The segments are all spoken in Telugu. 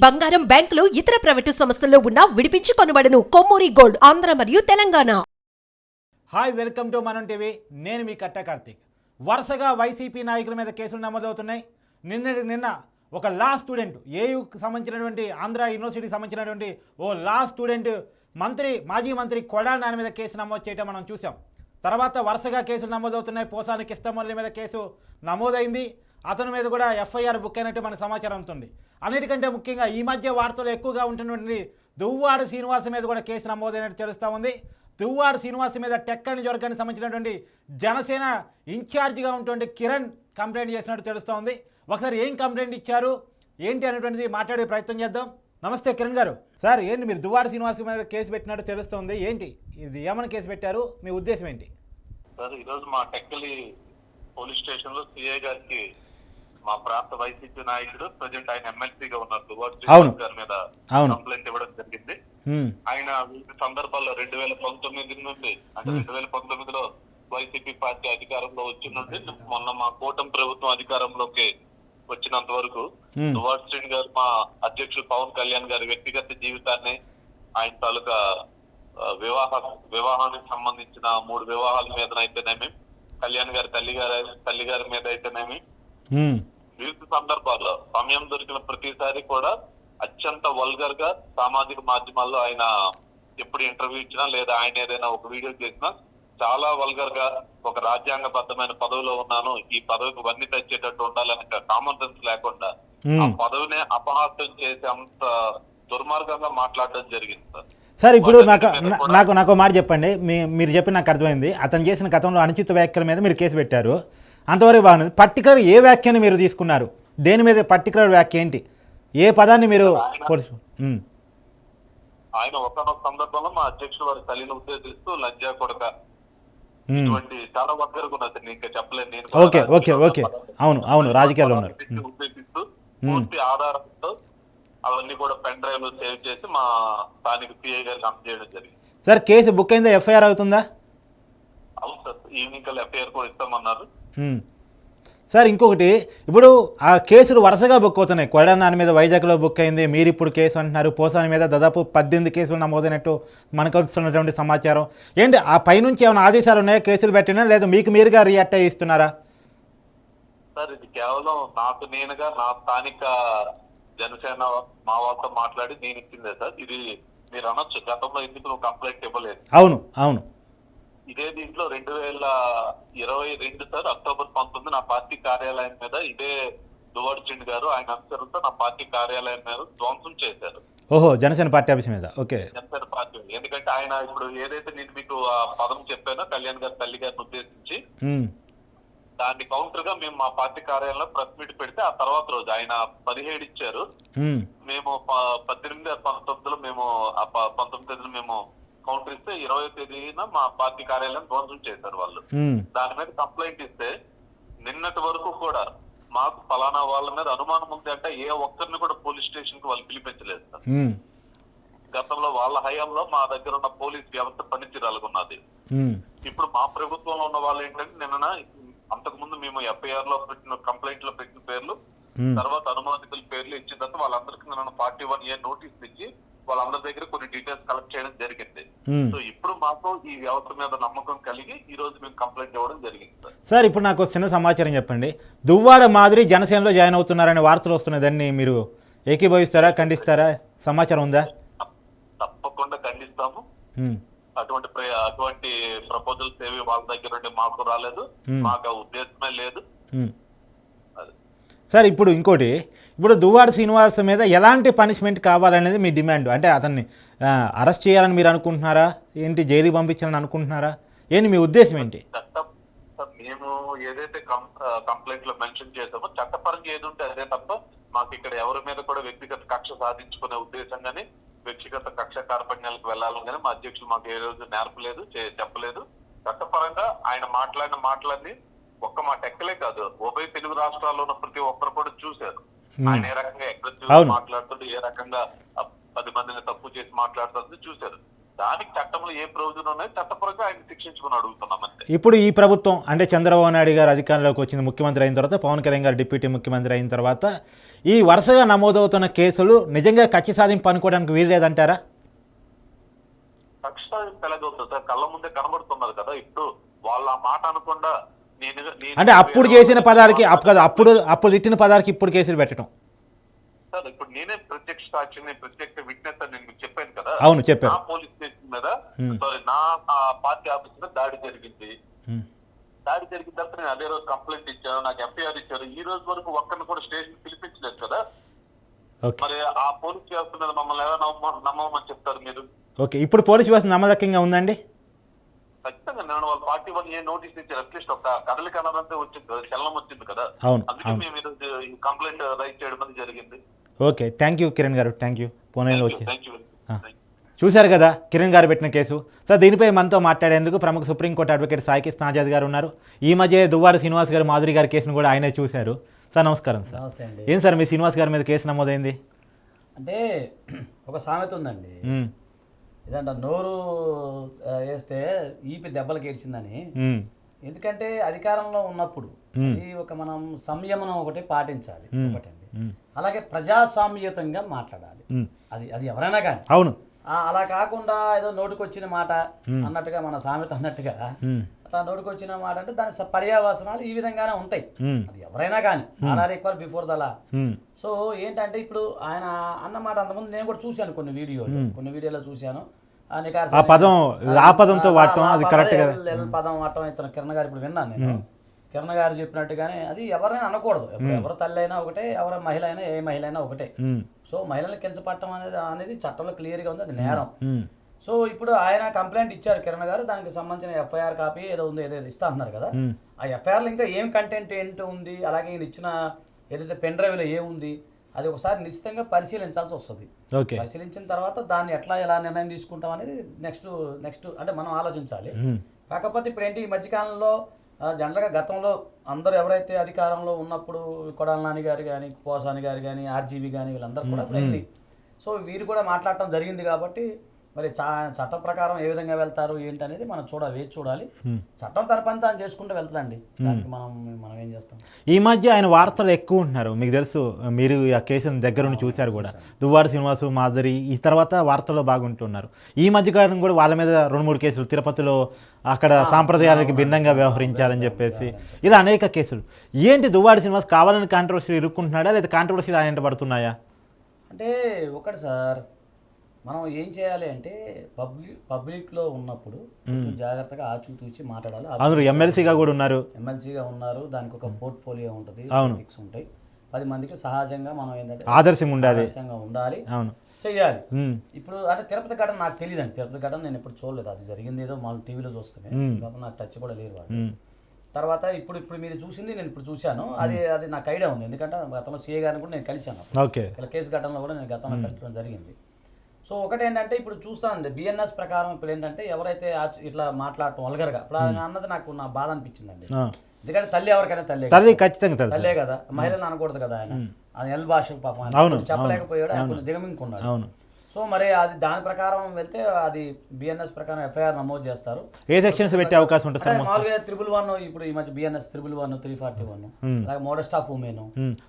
బంగారం, బ్యాంకులు, ఇతర ప్రైవేటు సంస్థల్లో ఉన్న విడిపించి కొనబడను. కొమ్మూరి గోల్డ్, ఆంధ్ర మరియు తెలంగాణ. హాయ్, వెల్కమ్ టు మనం టీవీ. నేను మీ కట్ట కార్తీక్. వరుసగా వైసీపీ నాయకుల మీద కేసులు నమోదవుతున్నాయి. నిన్న ఒక లా స్టూడెంట్, ఏయుకి సంబంధించినటువంటి ఆంధ్ర యూనివర్సిటీకి సంబంధించినటువంటి ఓ లా స్టూడెంట్ మాజీ మంత్రి కొడాలి నాని మీద కేసు నమోదు చేయడం మనం చూసాం. తర్వాత వరుసగా కేసులు నమోదవుతున్నాయి. పోసాని కిష్టమల్లి మీద కేసు నమోదైంది. అతని మీద కూడా ఎఫ్ఐఆర్ బుక్ అయినట్టు మనకు సమాచారం ఉంటుంది. అన్నిటికంటే ముఖ్యంగా ఈ మధ్య వార్తలు ఎక్కువగా ఉంటున్నటువంటి దువ్వాడ శ్రీనివాస్ మీద కూడా కేసు నమోదైనట్టు తెలుస్తూ ఉంది. దువ్వాడ శ్రీనివాస్ మీద టెక్ నియోజకవర్గానికి సంబంధించినటువంటి జనసేన ఇన్ఛార్జిగా ఉన్నటువంటి కిరణ్ కంప్లైంట్ చేసినట్టు తెలుస్తూ ఉంది. ఒకసారి ఏం కంప్లైంట్ ఇచ్చారు ఏంటి అనేటువంటిది మాట్లాడే ప్రయత్నం చేద్దాం. నమస్తే కిరణ్ గారు. సార్, ఏంటి మీరు దువ్వాడ శ్రీనివాస్ మీద కేసు పెట్టినట్టు తెలుస్తుంది, ఏంటి ఇది, ఏమైనా కేసు పెట్టారు, మీ ఉద్దేశం ఏంటి? సార్, ఈరోజు మా టెక్కలి పోలీస్ స్టేషన్ లో సిఐ గారికి మా ప్రాంత వైసీపీ నాయకుడు ప్రజెంట్ ఆయన ఎమ్మెల్సీగా ఉన్నారు దువ్వాడ శ్రీనివాస్ గారి మీద కంప్లైంట్ ఇవ్వడం జరిగింది. ఆయన వివిధ సందర్భాల్లో 2019 నుండి అంటే 2019లో వైసీపీ పార్టీ అధికారంలో వచ్చి నుండి మొన్న మా కూటమి ప్రభుత్వం అధికారంలోకి వచ్చినంత వరకు దువ్వాడ శ్రీని గారు మా అధ్యక్షులు పవన్ కళ్యాణ్ గారి వ్యక్తిగత జీవితాన్ని, ఆయన తాలూకా వివాహానికి సంబంధించిన 3 వివాహాల మీదనైతేనేమి, కళ్యాణ్ గారి తల్లి గారి మీద అయితేనేమి, వివిధ సందర్భాల్లో సమయం దొరికిన ప్రతిసారి కూడా అత్యంత వల్గర్ గా సామాజిక మాధ్యమాల్లో ఆయన ఎప్పుడు ఇంటర్వ్యూ ఇచ్చినా లేదా ఆయన ఏదైనా ఒక వీడియో చేసినా చాలా వల్గర్ గా ఒక రాజ్యాంగబద్ధమైన పదవిలో ఉన్నాను, ఈ పదవికి వన్నీ తెచ్చేటట్టు ఉండాలని కామన్ సెన్స్ లేకుండా ఆ పదవినే అపహాస్యం చేసి అంత దుర్మార్గంగా మాట్లాడడం జరిగింది సార్. సార్, ఇప్పుడు నాకు మాట చెప్పండి. మీరు చెప్పి నాకు అర్థమైంది. అతను చేసిన గతంలో అనుచిత వ్యాఖ్యల మీద మీరు కేసు పెట్టారు, అంతవరకు బాగుంది. పర్టికులర్ ఏ వ్యాఖ్యని మీరు తీసుకున్నారు? దేని మీద పర్టికులర్ వ్యాఖ్య ఏంటి? ఏ పదాన్ని మీరు ఆయన ఒకనొక సందర్భంలో మా అధ్యక్షుడు వారి తల్లిని ఉద్దేశిస్తూ లంజా కొడక ఇటువంటి చాలా వగ్గరుగున్నది, ఇంకా చెప్పలేదు. అవును రాజకీయాల్లో ఉన్నారు. ఉద్దేశిస్తూ పూర్తి ఆధారంతో అవన్నీ కూడా పెన్ డ్రైవ్ సేవ్ చేసి మా స్థానిక సిఐ గారికి అందజేయడం జరిగింది. సార్, కేసు బుక్ అయిందా? ఎఫ్ఐఆర్ అవుతుందా? అవును సార్, ఈవినింగ్ కల్లా ఎఫ్ఐఆర్ కూడా ఇస్తామన్నారు. సార్, ఇంకొకటి, ఇప్పుడు ఆ కేసులు వరుసగా బుక్ అవుతున్నాయి. కొడాలి నాని మీద వైజాగ్లో బుక్ అయింది, మీరు ఇప్పుడు కేసు అంటున్నారు. పోసాని మీద దాదాపు 18 కేసులు నమోదైనట్టు మనకు వస్తున్నటువంటి సమాచారం. ఏంటి ఆ పైనుంచి ఏమైనా ఆదేశాలు ఉన్నాయా కేసులు పెట్టినా, లేదా మీకు మీరుగా రియాక్ట్ అయ్యి ఇస్తున్నారా? సార్, ఇది కేవలం నాకు నేనుగా నా స్థానిక జనసేన మా వాళ్ళతో మాట్లాడి నేను ఇచ్చిందే సార్. ఇది మీరు అనొచ్చు గతంలో ఎందుకు నువ్వు కంప్లైంట్ ఇవ్వలేదు. అవును ఇదే దీంట్లో 2022 సార్ అక్టోబర్ 19 నా పార్టీ కార్యాలయం మీద ఇదే దువ్వాడ శ్రీని గారు ఆయన అనుసరుతో నా పార్టీ కార్యాలయం మీద ధ్వంసం చేశారు. ఓహో, జనసేన పార్టీ ఆఫీస్ మీద. Okay, Janasena party. ఎందుకంటే ఆయన ఇప్పుడు ఏదైతే నేను మీకు ఆ పదం చెప్పానో కళ్యాణ్ గారి తల్లి గారిని ఉద్దేశించి, దాన్ని కౌంటర్ గా మేము మా పార్టీ కార్యాలయంలో ప్రెస్ మీట్ పెడితే ఆ తర్వాత రోజు ఆయన 17 ఇచ్చారు. మేము 18, 19లో మేము 19 మేము కౌంటర్ ఇస్తే 20వ తేదీన మా పార్టీ కార్యాలయం ధ్వంసం చేశారు వాళ్ళు. దాని మీద కంప్లైంట్ ఇస్తే నిన్నటి వరకు కూడా మాకు ఫలానా వాళ్ళ మీద అనుమానం ఉంది అంటే ఏ ఒక్కరిని కూడా పోలీస్ స్టేషన్ కి వాళ్ళు పిలిపించలేదు సార్. గతంలో వాళ్ళ హయాంలో మా దగ్గర ఉన్న పోలీస్ వ్యవస్థ పనితీరాలకున్నది. ఇప్పుడు మా ప్రభుత్వంలో ఉన్న వాళ్ళు ఏంటంటే నిన్న అంతకు ముందు మేము ఎఫ్ఐఆర్ లో పెట్టిన కంప్లైంట్ లో పెట్టిన పేర్లు, తర్వాత అనుమానితుల పేర్లు ఇచ్చిన తర్వాత వాళ్ళందరికీ నిన్న 41A నోటీస్ ఇచ్చి వాళ్ళందరి దగ్గర కొన్ని డీటెయిల్స్ కలెక్ట్ చేయడం జరిగింది. సో ఇప్పుడు మాకు ఈ వ్యవస్థ మీద నమ్మకం కలిగి ఈ రోజు మేము కంప్లైంట్ ఇవ్వడం జరిగింది సార్. సార్, ఇప్పుడు నాకు చిన్న సమాచారం చెప్పండి. దువ్వాడ మాదిరి జనసేనలో జాయిన్ అవుతున్నారనే వార్తలు వస్తున్నాయి. దాన్ని మీరు ఏకీభవిస్తారా, ఖండిస్తారా? సమాచారం ఉందా? తప్పకుండా ఖండిస్తాము. అటువంటి ప్రపోజల్స్ ఏవి వాళ్ళ దగ్గర నుండి మాకు రాలేదు, మాకు ఉద్దేశమే లేదు. సార్, ఇప్పుడు ఇంకోటి, ఇప్పుడు దువ్వాడ శ్రీనివాస్ మీద ఎలాంటి పనిష్మెంట్ కావాలనేది మీ డిమాండ్? అంటే అతన్ని అరెస్ట్ చేయాలని మీరు అనుకుంటున్నారా, ఏంటి జైలుకి పంపించాలని అనుకుంటున్నారా, ఏంటి మీ ఉద్దేశం ఏంటి? మేము ఏదైతే కంప్లైంట్ లో మెన్షన్ చేసామో చట్టపరంగా ఏది ఉంటే అదే తప్ప మాకు ఇక్కడ ఎవరి మీద కూడా వ్యక్తిగత కక్ష సాధించుకునే ఉద్దేశం కానీ వ్యక్తిగత కక్ష కార్పణ్యాలకు వెళ్ళాలని కానీ మా అధ్యక్షులు మాకు ఏ రోజు నేర్పలేదు, చెప్పలేదు. చట్టపరంగా ఆయన మాట్లాడిన మాటలన్నీ ఒక్క మా టెక్కలే కాదు, ఉభయ తెలుగు రాష్ట్రాల్లో ఉన్న ప్రతి ఒక్కరు కూడా చూశారు. ఆయన ఏ రకంగా ఎక్కడ చూసి మాట్లాడుతుంటే, ఏ రకంగా 10 మందిని తప్పు చేసి మాట్లాడుతుంది చూశారు. దానికి చట్టంలో ఏ ప్రొవిజన్ ఉన్నాయో చట్టపరంగా ఆయన శిక్షించుకుని అడుగుతున్నాం అంతే. ఇప్పుడు ఈ ప్రభుత్వం అంటే చంద్రబాబు నాయుడు గారు అధికారంలోకి వచ్చింది, ముఖ్యమంత్రి అయిన తర్వాత పవన్ కళ్యాణ్ గారు డిప్యూటీ ముఖ్యమంత్రి అయిన తర్వాత ఈ వరుసగా నమోదవుతున్న కేసులు నిజంగా కక్ష సాధింపు అనుకోవడానికి వీల్లేదంటారా? ఖచ్చితంగా తెలగవుతుంది సార్, కళ్ళ ముందే కనబడుతున్నారు కదా. ఇప్పుడు వాళ్ళ మాట అనకుండా అంటే అప్పుడు చేసిన పదాలకి అప్పుడు తిట్టిన పదాలకి ఇప్పుడు కేసులు పెట్టడం సార్, ఇప్పుడు నేనే ప్రత్యక్ష సాక్షిని ప్రత్యక్ష విట్నెస్ అని నేను చెప్పాను కదా. అవును, చెప్పారు. నా పోలీస్ స్టేషన్ మీద సారీ నా పార్టీ ఆఫీస్ మీద దాడి జరిగింది. దాడి జరిగిన తర్వాత నేను అదే రోజు కంప్లైంట్ ఇచ్చాను, నాకు ఎఫ్ఐఆర్ ఇచ్చారు. ఈ రోజు వరకు ఒక్కరిని కూడా స్టేషన్ పిలిపించలేదు కదా. మరి ఆ పోలీస్ వ్యవస్థ మీద మమ్మల్ని ఎలా నమ్మమని చెప్తారు మీరు? ఓకే, ఇప్పుడు పోలీస్ వ్యవస్థ నమ్మదక్కంగా ఉందండి? ఖచ్చితంగా నేను వాళ్ళ పార్టీ వాళ్ళు ఏ నోటీస్ ఇచ్చారు, అట్లీస్ట్ ఒక కదలిక అన్నదంతా వచ్చింది కదా, చలనం వచ్చింది కదా. అందుకే మేము ఈరోజు కంప్లైంట్ రైట్ చేయడం జరిగింది. ఓకే, థ్యాంక్ యూ కిరణ్ గారు, థ్యాంక్ యూ. పోనీలో వచ్చి చూశారు కదా కిరణ్ గారు పెట్టిన కేసు. సార్, దీనిపై మనతో మాట్లాడేందుకు ప్రముఖ సుప్రీంకోర్టు అడ్వకేట్ సాయికృష్ణ ఆజాద్ గారు ఉన్నారు. ఈ మధ్య దువ్వారు శ్రీనివాస్ గారు మాధురి గారి కేసును కూడా ఆయనే చూశారు. సార్ నమస్కారం. సార్ నమస్తే అండి. ఏం సార్ మీ శ్రీనివాస్ గారి మీద కేసు నమోదైంది? అంటే ఒక సామెత ఉందండి, ఇదంట నోరు వేస్తే ఈపి దెబ్బలకు ఏడ్చిందని. ఎందుకంటే అధికారంలో ఉన్నప్పుడు ఒక మనం సంయమనం ఒకటి పాటించాలి ఒకటండి. అలాగే ప్రజాస్వామ్యయుతంగా మాట్లాడాలి. అది ఎవరైనా కానీ. అవును. అలా కాకుండా ఏదో నోటికొచ్చిన మాట అన్నట్టుగా మన సామెత అన్నట్టుగా అట్లా నోటికొచ్చిన మాట అంటే దాని పర్యావసనాలు ఈ విధంగానే ఉంటాయి. అది ఎవరైనా కానీ are equal before the law. So ఏంటంటే ఇప్పుడు ఆయన అన్న మాట అంతకుముందు నేను కూడా చూశాను కొన్ని వీడియోలో చూశాను. పదం వాడటం ఇతను కిరణ్ గారు ఇప్పుడు విన్నాను నేను. కిరణ్ గారు చెప్పినట్టుగానే అది ఎవరైనా అనకూడదు. ఎవరు తల్లి అయినా ఒకటే, ఎవరి మహిళ అయినా ఏ మహిళ అయినా ఒకటే. సో మహిళలను కించపట్టడం అనేది చట్టంలో క్లియర్గా ఉంది, అది నేరం. సో ఇప్పుడు ఆయన కంప్లైంట్ ఇచ్చారు కిరణ్ గారు, దానికి సంబంధించిన ఎఫ్ఐఆర్ కాపీ ఏదో ఇస్తా అన్నారు కదా. ఆ ఎఫ్ఐఆర్లో ఇంకా ఏం కంటెంట్ ఏంటో ఉంది, అలాగే ఈయన ఇచ్చిన ఏదైతే పెన్ డ్రైవ్లో ఏముంది అది ఒకసారి నిశ్చితంగా పరిశీలించాల్సి వస్తుంది. పరిశీలించిన తర్వాత దాన్ని ఎలా నిర్ణయం తీసుకుంటాం అనేది నెక్స్ట్ అంటే మనం ఆలోచించాలి. కాకపోతే ఇప్పుడు ఏంటి, ఈ మధ్యకాలంలో జనరల్గా గతంలో అందరూ ఎవరైతే అధికారంలో ఉన్నప్పుడు కొడాల నాని గారు కానీ, పోసాని గారు కానీ, ఆర్జీవి కానీ వీళ్ళందరూ కూడా వెళ్ళి సో వీరు కూడా మాట్లాడటం జరిగింది. కాబట్టి మరి చట్టం ప్రకారం ఏ విధంగా వెళ్తారు ఏంటి అనేది మనం వేచి చూడాలి. చట్టం తన పని తాను చేసుకుంటూ వెళ్తుందండి, దానికి మనం ఏం చేస్తాం. ఈ మధ్య ఆయన వార్తలు ఎక్కువ ఉంటున్నారు, మీకు తెలుసు, మీరు ఆ కేసును దగ్గర నుండి చూశారు కూడా. దువ్వారు శ్రీనివాసు మాధురి ఈ తర్వాత వార్తల్లో బాగుంటున్నారు. ఈ మధ్యకాలం కూడా వాళ్ళ మీద 2-3 కేసులు, తిరుపతిలో అక్కడ సాంప్రదాయాలకి భిన్నంగా వ్యవహరించారని చెప్పేసి ఇలా అనేక కేసులు. ఏంటి దువ్వారు శ్రీనివాస్ కావాలని కాంట్రవర్సీలు ఇరుక్కుంటున్నాడా లేదా కాంట్రవర్సీలు ఆయన పడుతున్నాయా? అంటే ఒకటి సార్, మనం ఏం చేయాలి అంటే పబ్లిక్లో ఉన్నప్పుడు కొంచెం జాగ్రత్తగా ఆచితూచి మాట్లాడాలి. అందరూ ఎమ్మెల్సీగా ఉన్నారు, దానికి ఒక పోర్ట్ఫోలియో ఉంటుంది, ఎథిక్స్ ఉంటాయి. 10 మందికి సహజంగా మనం ఏంటంటే ఆదర్శంగా ఉండాలి, చెయ్యాలి. ఇప్పుడు అంటే తిరుపతి ఘటన నాకు తెలియదండి, తిరుపతి ఘటన నేను ఎప్పుడు చూడలేదు. అది జరిగింది ఏదో మనం టీవీలో చూస్తున్నాయి, నాకు టచ్ కూడా లేరు వాళ్ళు. తర్వాత ఇప్పుడు మీరు చూసింది నేను ఇప్పుడు చూశాను, అది నాకు ఐడియా ఉంది. ఎందుకంటే గతంలో సీఏ గారిని కూడా నేను కలిశాను, ఇలా కేసు ఘటనలో కూడా నేను గతంలో కలిసడం జరిగింది. సో ఒకటి ఏంటంటే ఇప్పుడు చూస్తానండి, బిఎన్ఎస్ ప్రకారం ఇప్పుడు ఏంటంటే ఎవరైతే ఇట్లా మాట్లాడటం వల్గర్గా ఇప్పుడు అన్నది నాకు నా బాధ అనిపించిందండి. ఎందుకంటే తల్లి ఎవరికైనా తల్లే కదా, మహిళను అనకూడదు కదా. ఆయన ఎల్ భాష పాపం చెప్పలేకపోయాడు, ఆయన దిగమింగుకున్నాడు. సో మరి అది దాని ప్రకారం వెళ్తే అది బిఎన్ఎస్ ప్రకారం ఎఫ్ఐఆర్ నమోదు చేస్తారు. ఏ సెక్షన్స్ పెట్టే అవకాశం ఉంటుంది? మామూలుగా 111 ఇప్పుడు ఈ మధ్య బిఎన్ఎస్ 111, 341 అలాగే మోడెస్ట్ ఆఫ్ ఉమెన్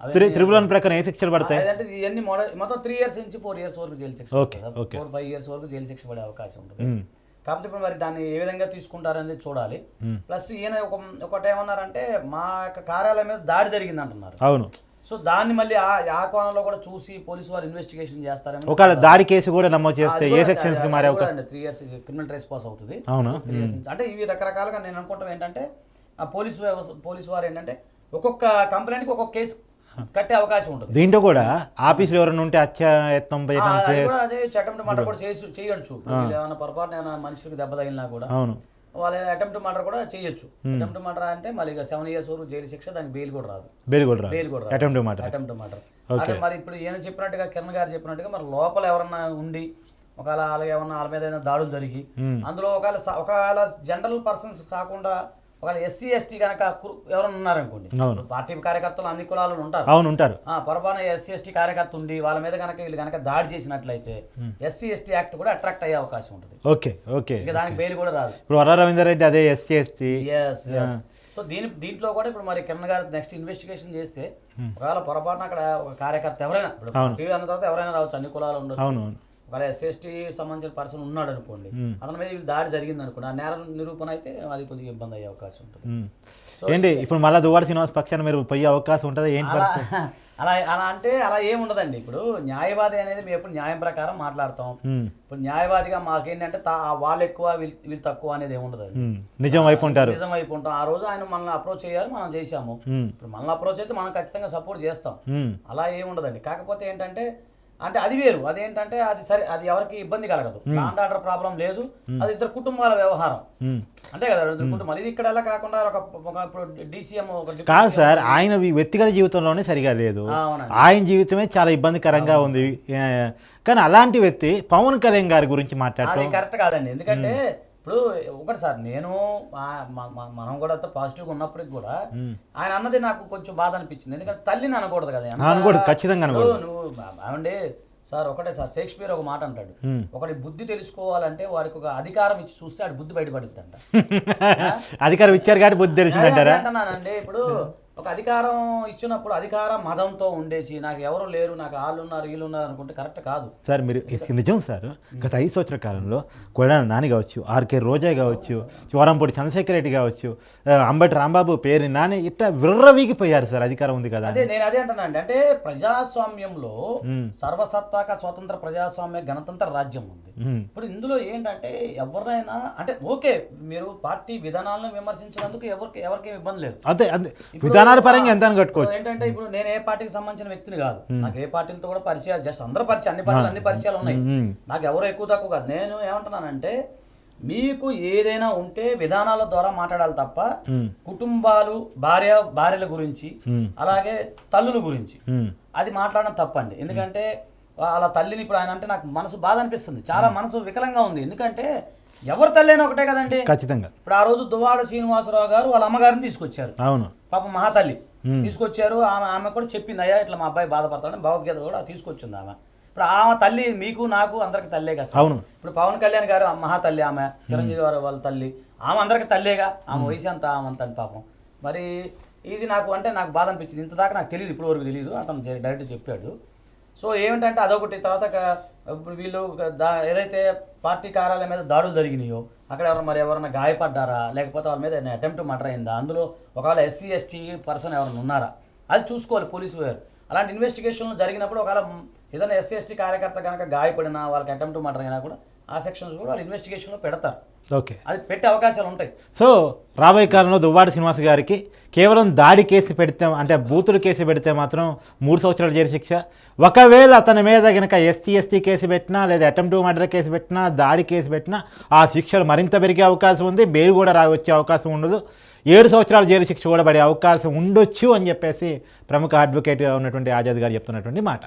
111 ప్రకారం ఏ శిక్షలు పడతాయి అంటే ఇవన్నీ మొత్తం 3 years నుంచి 4 years వరకు జైలు శిక్ష, 4-5 years వరకు జైలు శిక్ష పడే అవకాశం ఉంటుంది. కాకపోతే ఇప్పుడు మరి దాన్ని ఏ విధంగా తీసుకుంటారనేది చూడాలి. ప్లస్ ఈయన ఒకటి ఏమన్నారంటే మా యొక్క కార్యాలయం మీద దాడి జరిగింది అంటున్నారు. అవును. సో దాన్ని మళ్ళీ ఆ కోణంలో కూడా చూసి పోలీసు వారు ఇన్వెస్టిగేషన్ చేస్తారని. ఒకవేళ దాడి కేసు కూడా నమోదు చేస్తే ఏ సెక్షన్స్ కి మారే అవకాశం? 3 years క్రిమినల్ ట్రెస్పాస్ అవుతుంది. అవును. 3 years అంటే ఇవి రకరకాలుగా నేను అనుకుంటాం ఏంటంటే ఆ పోలీసు వారు ఏంటంటే ఒక్కొక్క కంప్లైంట్కి ఒక్కొక్క కేసు కట్టే అవకాశం ఉంటుంది. దీంట్లో కూడా ఆఫీసులో ఎవరైనా ఉంటే అత్యాయత్నం అటెంప్ట్ మర్డర్ కూడా చేయొచ్చు. ఏమైనా పొరపాటున ఏమైనా మనుషులకు దెబ్బ తగిలినా కూడా వాళ్ళ అటెంప్ట్ మర్డర్ కూడా చేయొచ్చు. అటెంప్ట్ మర్డర్ అంటే మళ్ళీ 7 years వరకు జైలు శిక్ష, దానికి బెయిల్ కూడా రాదు. Attempt murder. మరి ఇప్పుడు ఈయన చెప్పినట్టుగా కిరణ్ గారు చెప్పినట్టుగా మరి లోపల ఎవరన్నా ఉండి ఒకవేళ అలాగే ఏమన్నా వాళ్ళ మీద దాడులు జరిగి అందులో ఒకవేళ జనరల్ పర్సన్స్ కాకుండా ఒకవేళ ఎస్సీ ఎస్టీ కనుక ఎవరైనా ఉన్నారనుకోండి, పార్టీ కార్యకర్తలు అన్ని కులాలు ఉంటారు, అవును ఉంటారు. పొరపాటున ఎస్సీ ఎస్టీ కార్యకర్త ఉండి వాళ్ళ మీద కనుక వీళ్ళు కనుక దాడి చేసినట్లయితే ఎస్సీ ఎస్టీ యాక్ట్ కూడా అట్రాక్ట్ అయ్యే అవకాశం ఉంటుంది. ఓకే ఓకే, ఇంకా దానికి బెయిల్ కూడా రాదు. ఇప్పుడు వర రవీందర్ రెడ్డి అదే ఎస్సీ ఎస్టీ. సో దీంట్లో కూడా ఇప్పుడు మరి కిరణ్ గారు నెక్స్ట్ ఇన్వెస్టిగేషన్ చేస్తే ఒకవేళ పొరపాటున అక్కడ ఒక కార్యకర్త ఎవరైనా ఇప్పుడు టీవీ అన్న తర్వాత ఎవరైనా రావచ్చు, అన్ని కులాలు ఉండొచ్చు. ఒకవేళ ఎస్సీ సంబంధించిన పర్సన్ ఉన్నాడు అనుకోండి, అతని మీద వీళ్ళు దాడి జరిగింది అనుకోండి, ఆ నేర నిరూపణ అయితే అది కొద్దిగా ఇబ్బంది అయ్యే అవకాశం ఉంటుంది. ఏంటి ఇప్పుడు మళ్ళీ దువ్వాడ శ్రీనివాస్ పక్షాన మీరు పోయే అవకాశం ఉంటుంది ఏంటి? అలా ఏముండదండి. ఇప్పుడు న్యాయవాది అనేది మేము ఎప్పుడు న్యాయం ప్రకారం మాట్లాడతాం. ఇప్పుడు న్యాయవాదిగా మాకేంటంటే వాళ్ళు ఎక్కువ వీళ్ళు తక్కువ అనేది ఏముండదు. నిజం వైపు ఉంటారు, నిజం వైపు ఉంటాం. ఆ రోజు ఆయన మనల్ని అప్రోచ్ చేయాలి, మనం చేసాము. ఇప్పుడు మనల్ని అప్రోచ్ అయితే మనం ఖచ్చితంగా సపోర్ట్ చేస్తాం. అలా ఏముండదండి. కాకపోతే ఏంటంటే అంటే అది వేరు, అదేంటంటే అది సరే, అది ఎవరికి ఇబ్బంది కలగదు, లాండ్ ఆర్డర్ ప్రాబ్లం లేదు, అది ఇద్దరు కుటుంబాల వ్యవహారం అంతే కదా. ఇద్దరు కుటుంబాలు, ఇది ఇక్కడ ఎలా కాకుండా ఒక డీసీఎం కాదు సార్, ఆయన వ్యక్తిగత జీవితంలోనే సరిగా లేదు, ఆయన జీవితమే చాలా ఇబ్బందికరంగా ఉంది. కానీ అలాంటి వ్యక్తి పవన్ కళ్యాణ్ గారి గురించి మాట్లాడటం కరెక్ట్ కాదండి. ఎందుకంటే ఇప్పుడు ఒకటి సార్, నేను మనం కూడా పాజిటివ్గా ఉన్నప్పటికి కూడా ఆయన అన్నది నాకు కొంచెం బాధ అనిపించింది. ఎందుకంటే తల్లిని అనకూడదు కదా, ఖచ్చితంగా నువ్వు ఏమండి సార్, ఒకటే సార్, షేక్స్పియర్ ఒక మాట అంటాడు, ఒకటి బుద్ధి తెలుసుకోవాలంటే వాడికి ఒక అధికారం ఇచ్చి చూస్తే ఆడి బుద్ధి బయటపడుతుంది అంట. అధికారం ఇచ్చారు కాబట్టి బుద్ధి తెలిసిందంటారా? అంటున్నానండి. ఇప్పుడు ఒక అధికారం ఇచ్చినప్పుడు అధికారం మదంతో ఉండేసి నాకు ఎవరు లేరు, నాకు వాళ్ళు ఉన్నారు వీళ్ళు ఉన్నారు అనుకుంటే కరెక్ట్ కాదు సార్. మీరు నిజం సార్, గత 5 సంవత్సరాల కాలంలో కొడాల నాని కావచ్చు, ఆర్కే రోజా కావచ్చు, వరంపూడి చంద్రశేఖర్ రెడ్డి కావచ్చు, అంబటి రాంబాబు, పేరు నాని, ఇట్లా విర్రవీగిపోయారు సార్. అధికారం ఉంది కదా. నేను అదే అంటున్నాను. అంటే ప్రజాస్వామ్యంలో సర్వసత్తాక స్వతంత్ర ప్రజాస్వామ్య గణతంత్ర రాజ్యం ఉంది. ఇప్పుడు ఇందులో ఏంటంటే ఎవరైనా అంటే ఓకే, మీరు పార్టీ విధానాలను విమర్శించినందుకు ఎవరికి ఇబ్బంది లేదు. అంతే విధానాల పరంగా ఎంత కట్టుకోవచ్చు. ఏంటంటే ఇప్పుడు నేను ఏ పార్టీకి సంబంధించిన వ్యక్తిని కాదు, నాకు ఏ పార్టీలతో కూడా పరిచయాలు, జస్ట్ అందరూ పరిచయం, అన్ని పార్టీలు అన్ని పరిచయాలు ఉన్నాయి, నాకు ఎవరు ఎక్కువ తక్కువ కాదు. నేను ఏమంటున్నానంటే మీకు ఏదైనా ఉంటే విధానాల ద్వారా మాట్లాడాలి తప్ప కుటుంబాలు, భార్యల గురించి అలాగే తల్లుల గురించి అది మాట్లాడడం తప్పండి. ఎందుకంటే వాళ్ళ తల్లిని ఇప్పుడు ఆయన అంటే నాకు మనసు బాధ అనిపిస్తుంది, చాలా మనసు వికలంగా ఉంది. ఎందుకంటే ఎవరి తల్లి అయినా ఒకటే కదండి. ఖచ్చితంగా. ఇప్పుడు ఆ రోజు దువ్వాడ శ్రీనివాసరావు గారు వాళ్ళ అమ్మగారిని తీసుకొచ్చారు, అవును, పాపం మహాతల్లి తీసుకొచ్చారు. ఆమె కూడా చెప్పింది, అయ్యా ఇట్లా మా అబ్బాయి బాధపడతాడని భగవద్గీత కూడా తీసుకొచ్చింది ఆమె. ఇప్పుడు ఆమె తల్లి మీకు నాకు అందరికి తల్లే కదా. అవును. ఇప్పుడు పవన్ కళ్యాణ్ గారు మహాతల్లి, ఆమె చిరంజీవి గారు వాళ్ళ తల్లి, ఆమె అందరికి తల్లేగా. ఆమె వయసు అంతా ఆమె అంత పాపం. మరి ఇది నాకు అంటే నాకు బాధ అనిపించింది. ఇంతదాకా నాకు తెలియదు, ఇప్పుడు వరకు తెలియదు, అతను డైరెక్ట్ చెప్పాడు. సో ఏమిటంటే అదొకటి. తర్వాత వీళ్ళు ఏదైతే పార్టీ కార్యాలయం మీద దాడులు జరిగినాయో అక్కడ ఎవరైనా గాయపడ్డారా, లేకపోతే వాళ్ళ మీద అటెంప్ట్ మర్డర్ అయిందా, అందులో ఒకవేళ ఎస్సీ ఎస్టీ పర్సన్ ఎవరైనా ఉన్నారా, అది చూసుకోవాలి పోలీసు వారు. అలాంటి ఇన్వెస్టిగేషన్లు జరిగినప్పుడు ఒకవేళ ఏదైనా ఎస్సీ ఎస్టీ కార్యకర్త కనుక గాయపడినా, వాళ్ళకి అటెంప్ట్ మర్డర్ అయినా కూడా ఆ సెక్షన్స్ కూడా వాళ్ళు ఇన్వెస్టిగేషన్లో పెడతారు. ఓకే, అది పెట్టే అవకాశాలు ఉంటాయి. సో రాబోయే కాలంలో దువ్వాడ శ్రీనివాస్ గారికి కేవలం దాడి కేసు పెడితే, అంటే బూతులు కేసు పెడితే మాత్రం 3 సంవత్సరాల జైలు శిక్ష. ఒకవేళ అతని మీద కనుక ఎస్టీ కేసు పెట్టినా, లేదా అటెంప్ట్ మర్డర్ కేసు పెట్టినా, దాడి కేసు పెట్టినా ఆ శిక్షలు మరింత పెరిగే అవకాశం ఉంది. బెయిల్ కూడా వచ్చే అవకాశం ఉండదు. 7 సంవత్సరాల జైలు శిక్ష కూడా పడే అవకాశం ఉండొచ్చు అని చెప్పేసి ప్రముఖ అడ్వకేట్గా ఉన్నటువంటి ఆజాద్ గారు చెప్తున్నటువంటి మాట.